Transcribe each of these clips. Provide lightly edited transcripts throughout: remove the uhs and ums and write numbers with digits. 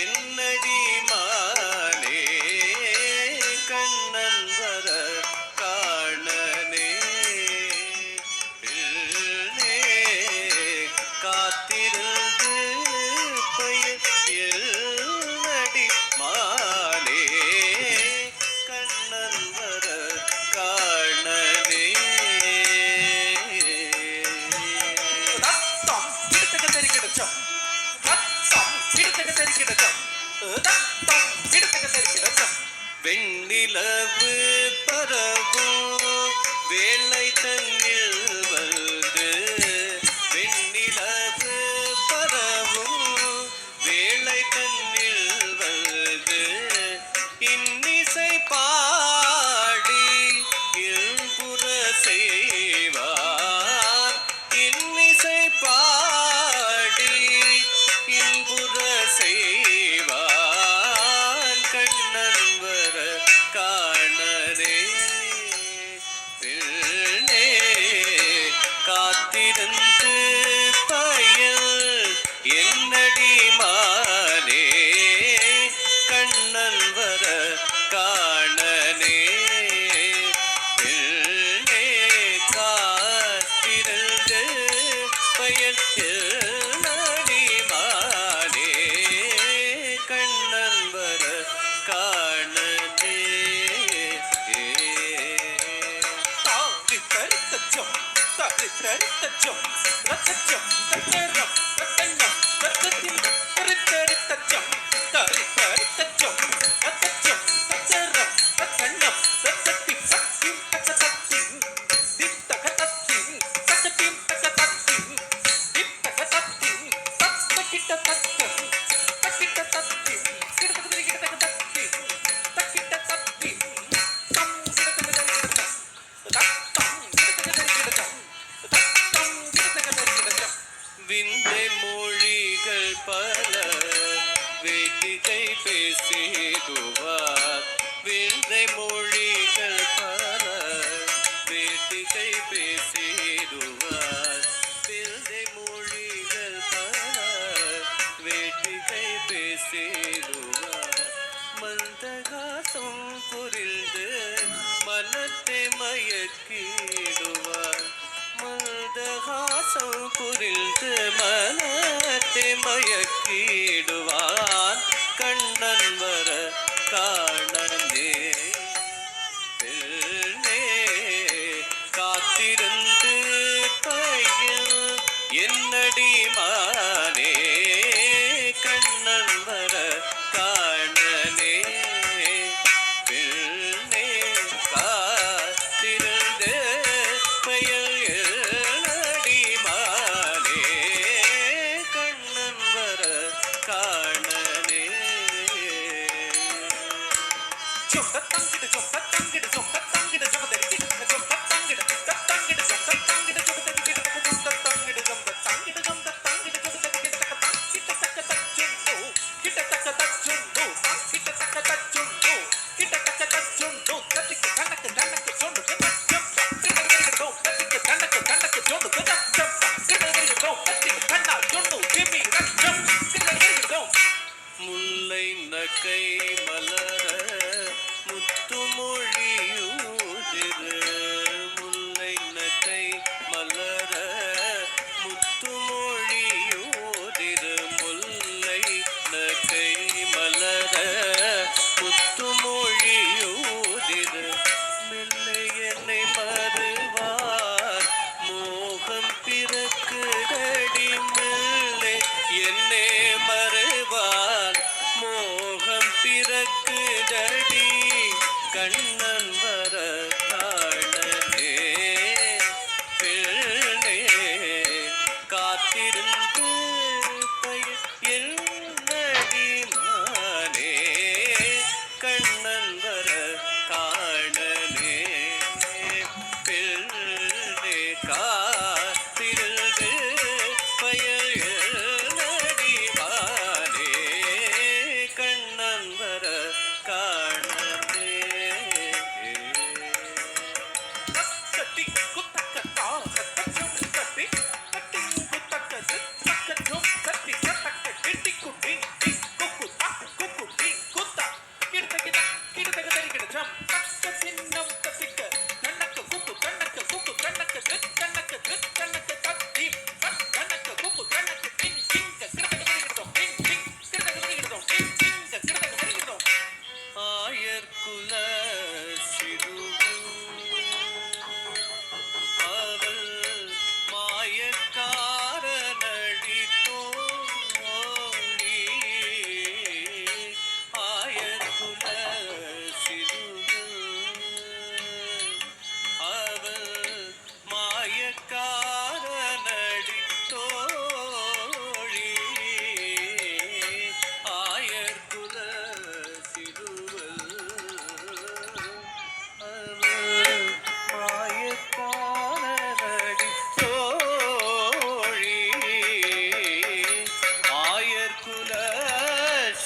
என்னடி மானே கண்ணன் வர காணனே காத்திருந்து பயில் என்னடி மானே கண்ணன் வர காணனே வெண்ணிலவு பரவும் வேளை தன்னில் வந்து வெண்ணிலவு பரவும் வேளை தன்னில் வந்து இன்னிசை பாடி இன்புற செய்வார் இன்னிசை பாடி இன்புற செய்வார் கண்ணன் வர காணனே பிள்ளே காத்திருந்து பயல் என்னடி மானே கண்ணன் வர காணனே பிள்ளே காத்திருந்து பயல் என்னடி மானே கண்ணன் வர காணனே விந்தை மொழிகள் பல வேட்டிகை பேசிடுவார் விந்தை மொழிகள் பல வேட்டிகை பேசிடுவார் விந்தை மொழிகள் பல வேட்டிகை பேசிடுவார் மந்தகாசம் புரிந்து மனத்தை மயக்கிடுவார் மந்தகாசம் புரிந்து மனத்தை மயக்கிடுவான் கண்ணன் வர காணனே பிள்ளே காத்திருந்து பையன் என்னடி மானே கண்ணன் வர காணனே பிள்ளே காத்திருந்து பையன் முல்லை நக்கை மலர முத்துமொழியூதிரு முல்லை நக்கை மலர முத்துமொழியூதிரு முல்லை நக்கை மலர முத்துமொழியூதிரு மெல்லை என்னை மறுவார் மோகம் பிறக்குதடி மெல்லை என்னை மறுவார் மோகம் பிறக்கு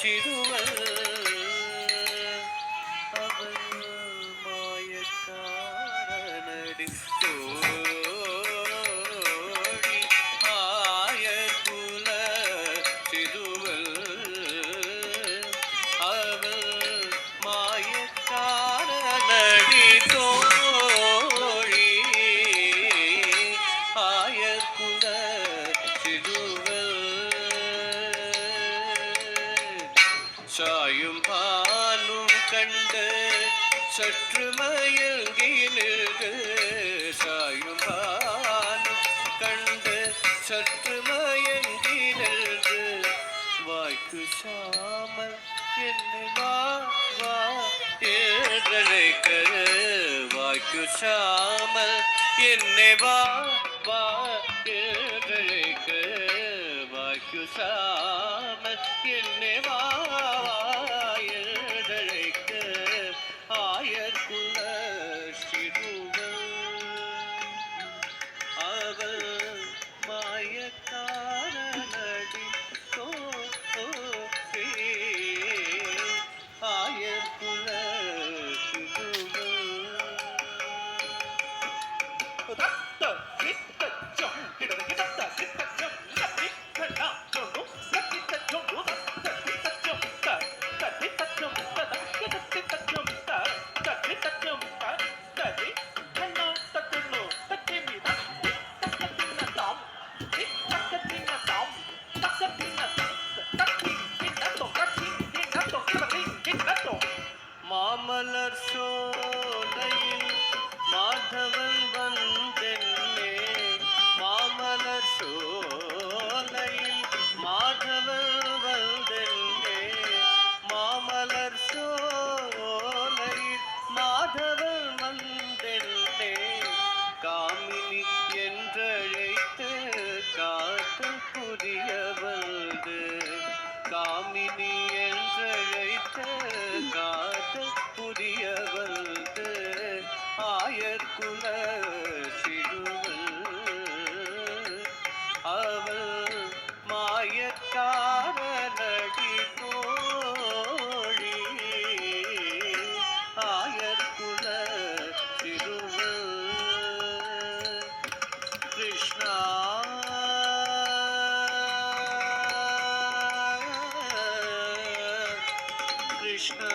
சிறுவள் அவள் மாயக்காரனடி தோழி ஆயகுல சிறுவள் அவள் மாயக்காரனடி தோழி ஆயகுல சிறுவள் சாயும் பாலும் கண்டு சற்று மயங்கி நின்று சாயும் பாலும் கண்டு சற்று மயங்கி நின்று வாய்க்கு சாமல் என்னை வா வா என்றழைக்க வாய்க்கு சாமல் என்னை வா வா என்றழைக்க வாய்க்கு சாமல் என்னை வா என்றழைக்க ஆயர்குல சிறுவள் அவள் மாயக்காரனடி தோழி ஆயர்குல சிறுவள் மாமலர் சோலையில் மாதவன் வந்தென்னே மாமலர் சோலையில் மாதவன் வந்தென்னே மாமலர் சோலையில் மாதவன் வந்தென்னே காமினி என்றழைத்து காதல் புரிய வந்து காமினி என்றழைத்து காதல் புரிய வந்து ஆயர்குல சிறுவள் அவள் மாயக்காரனடி தோழி ஆயர்குல சிறுவள் கிருஷ்ணா கிருஷ்ணா